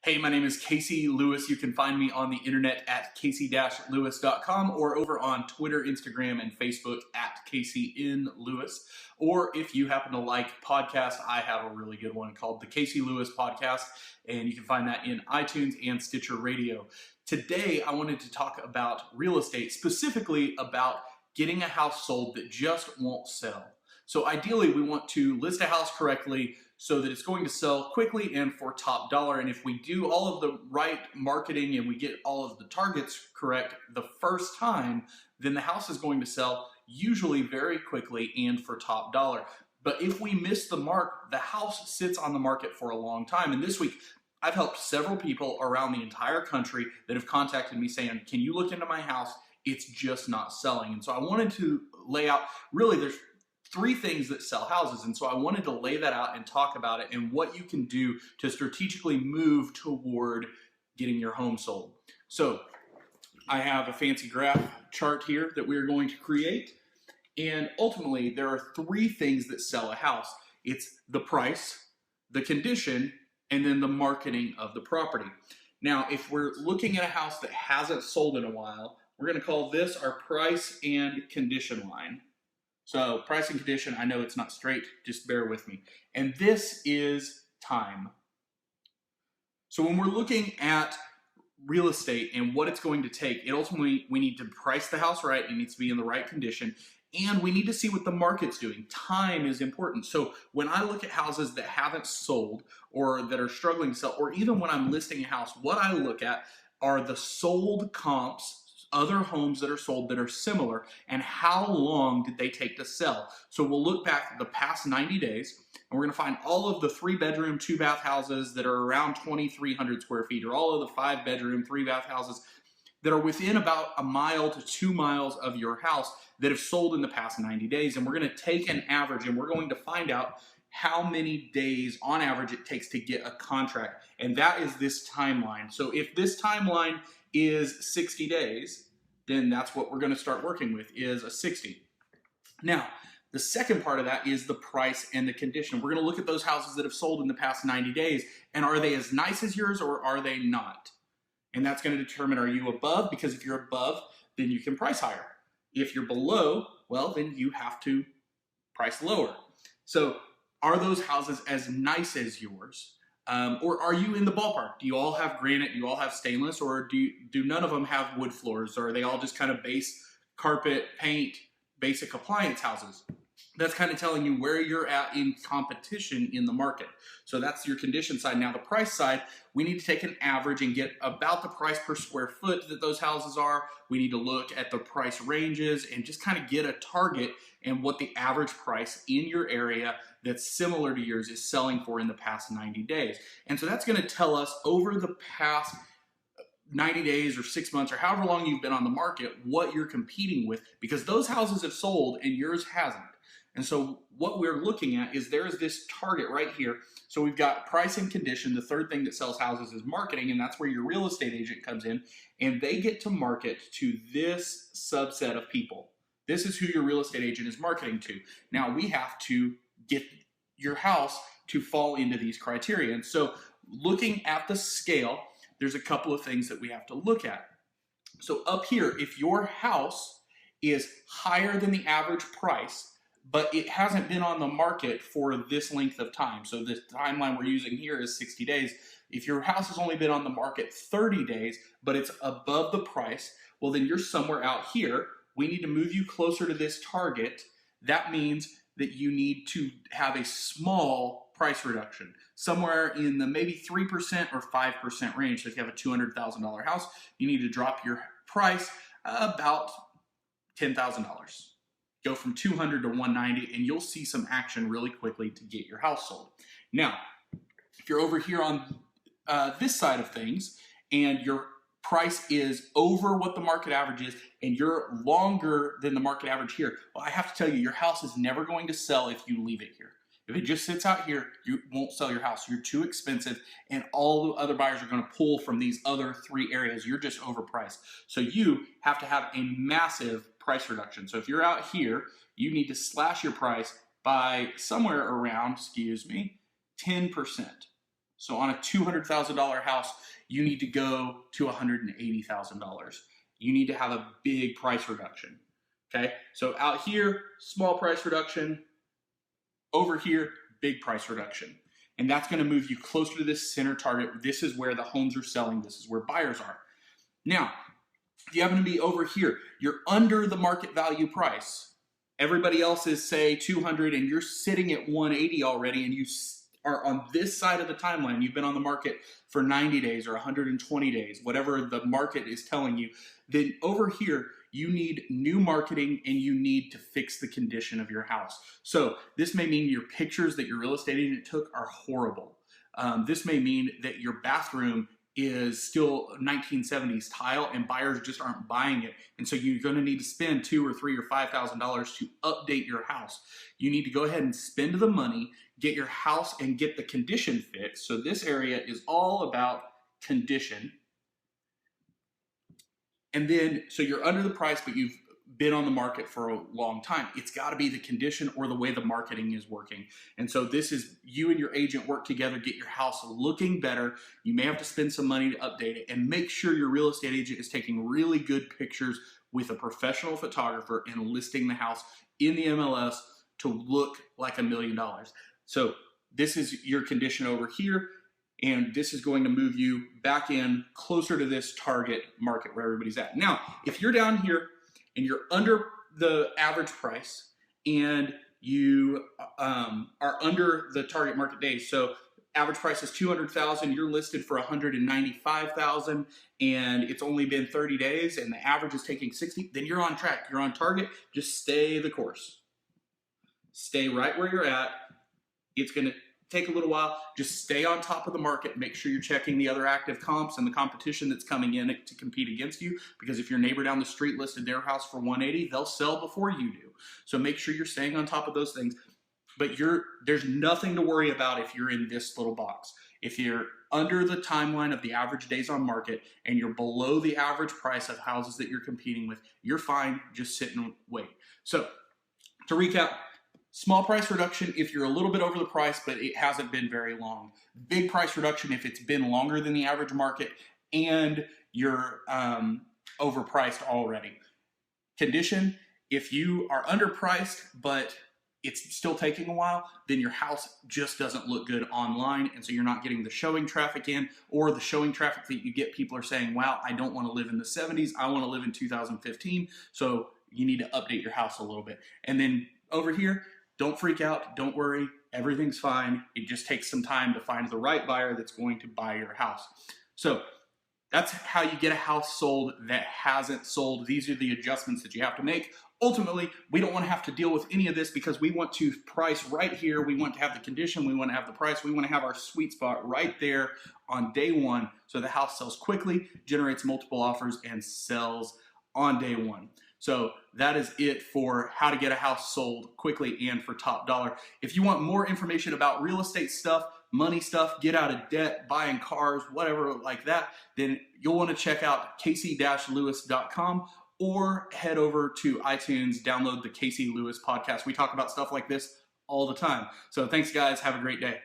Hey, my name is Casey Lewis. You can find me on the internet at casey-lewis.com or over on Twitter, Instagram, and Facebook at CaseyNLewis. Or if you happen to like podcasts, I have a really good one called the Casey Lewis Podcast, and you can find that in iTunes and Stitcher Radio. Today, I wanted to talk about real estate, specifically about getting a house sold that just won't sell. So ideally, we want to list a house correctly so that it's going to sell quickly and for top dollar. And if we do all of the right marketing and we get all of the targets correct the first time, then the house is going to sell usually very quickly and for top dollar. But if we miss the mark, the house sits on the market for a long time. And this week, I've helped several people around the entire country that have contacted me saying, can you look into my house? It's just not selling. And so I wanted to lay out, really there's three things that sell houses. And so I wanted to lay that out and talk about it and what you can do to strategically move toward getting your home sold. So I have a fancy graph chart here that we are going to create. And ultimately, there are three things that sell a house. It's the price, the condition, and then the marketing of the property. Now, if we're looking at a house that hasn't sold in a while, we're going to call this our price and condition line. So price and condition, I know it's not straight, just bear with me. And this is time. So when we're looking at real estate and what it's going to take, ultimately we need to price the house right, it needs to be in the right condition, and we need to see what the market's doing. Time is important. So when I look at houses that haven't sold or that are struggling to sell, or even when I'm listing a house, what I look at are the sold comps, other homes that are sold that are similar, and how long did they take to sell. So we'll look back at the past 90 days, and we're going to find all of the 3-bedroom, 2-bath houses that are around 2,300 square feet, or all of the 5-bedroom, 3-bath houses that are within about a mile to 2 miles of your house that have sold in the past 90 days. And we're going to take an average, and we're going to find out how many days on average it takes to get a contract. And that is this timeline. So if this timeline is 60 days, then that's what we're going to start working with, is a 60. Now, the second part of that is the price and the condition. We're going to look at those houses that have sold in the past 90 days, and are they as nice as yours or are they not? And that's going to determine, are you above? Because if you're above, then you can price higher. If you're below, well, then you have to price lower. So are those houses as nice as yours? Or are you in the ballpark? Do you all have granite? Do you all have stainless? Or do none of them have wood floors? Or are they all just kind of base carpet, paint, basic appliance houses? That's kind of telling you where you're at in competition in the market. So that's your condition side. Now the price side, we need to take an average and get about the price per square foot that those houses are. We need to look at the price ranges and just kind of get a target and what the average price in your area that's similar to yours is selling for in the past 90 days. And so that's going to tell us over the past 90 days or 6 months or however long you've been on the market, what you're competing with, because those houses have sold and yours hasn't. And so what we're looking at is there is this target right here. So we've got price and condition. The third thing that sells houses is marketing, and that's where your real estate agent comes in, and they get to market to this subset of people. This is who your real estate agent is marketing to. Now we have to get your house to fall into these criteria. And so looking at the scale, there's a couple of things that we have to look at. So up here, if your house is higher than the average price, but it hasn't been on the market for this length of time. So this timeline we're using here is 60 days. If your house has only been on the market 30 days, but it's above the price, well, then you're somewhere out here. We need to move you closer to this target. That means that you need to have a small price reduction, somewhere in the maybe 3% or 5% range. So if you have a $200,000 house, you need to drop your price about $10,000. Go from 200 to 190, and you'll see some action really quickly to get your house sold. Now, if you're over here on this side of things, and your price is over what the market average is, and you're longer than the market average here, well, I have to tell you, your house is never going to sell if you leave it here. If it just sits out here, you won't sell your house. You're too expensive, and all the other buyers are going to pull from these other three areas. You're just overpriced. So you have to have a massive price reduction. So if you're out here, you need to slash your price by somewhere around, 10%. So on a $200,000 house, you need to go to $180,000. You need to have a big price reduction. Okay, so out here, small price reduction. Over here, big price reduction. And that's going to move you closer to this center target. This is where the homes are selling. This is where buyers are. Now, if you happen to be over here, you're under the market value price. Everybody else is, say, 200, and you're sitting at 180 already, and you are on this side of the timeline. You've been on the market for 90 days or 120 days, whatever the market is telling you. Then over here, you need new marketing and you need to fix the condition of your house. So this may mean your pictures that your real estate agent took are horrible. This may mean that your bathroom is still 1970s tile and buyers just aren't buying it. And so you're going to need to spend $2,000 or $3,000 or $5,000 to update your house. You need to go ahead and spend the money, get your house and get the condition fixed. So this area is all about condition. And then, so you're under the price, but you've been on the market for a long time. It's got to be the condition or the way the marketing is working. And so this is you and your agent work together, get your house looking better. You may have to spend some money to update it, and make sure your real estate agent is taking really good pictures with a professional photographer and listing the house in the MLS to look like $1 million. So this is your condition over here. And this is going to move you back in closer to this target market where everybody's at. Now, if you're down here and you're under the average price and you are under the target market days, so average price is $200,000, you're listed for $195,000, and it's only been 30 days and the average is taking 60, then you're on track, you're on target. Just stay the course. Stay right where you're at. It's going to take a little while. Just stay on top of the market. Make sure you're checking the other active comps and the competition that's coming in to compete against you, because if your neighbor down the street listed their house for 180, they'll sell before you do. So make sure you're staying on top of those things. But there's nothing to worry about if you're in this little box. If you're under the timeline of the average days on market and you're below the average price of houses that you're competing with, you're fine. Just sit and wait. So to recap, small price reduction if you're a little bit over the price, but it hasn't been very long. Big price reduction if it's been longer than the average market and you're overpriced already. Condition, if you are underpriced, but it's still taking a while, then your house just doesn't look good online, and so you're not getting the showing traffic in, or the showing traffic that you get, people are saying, wow, I don't want to live in the 70s, I want to live in 2015, so you need to update your house a little bit. And then over here, don't freak out, don't worry, everything's fine. It just takes some time to find the right buyer that's going to buy your house. So that's how you get a house sold that hasn't sold. These are the adjustments that you have to make. Ultimately, we don't want to have to deal with any of this because we want to price right here. We want to have the condition, we want to have the price, we want to have our sweet spot right there on day one, so the house sells quickly, generates multiple offers, and sells on day one. So that is it for how to get a house sold quickly and for top dollar. If you want more information about real estate stuff, money stuff, get out of debt, buying cars, whatever like that, then you'll want to check out casey-lewis.com or head over to iTunes, download the Casey Lewis podcast. We talk about stuff like this all the time. So thanks, guys. Have a great day.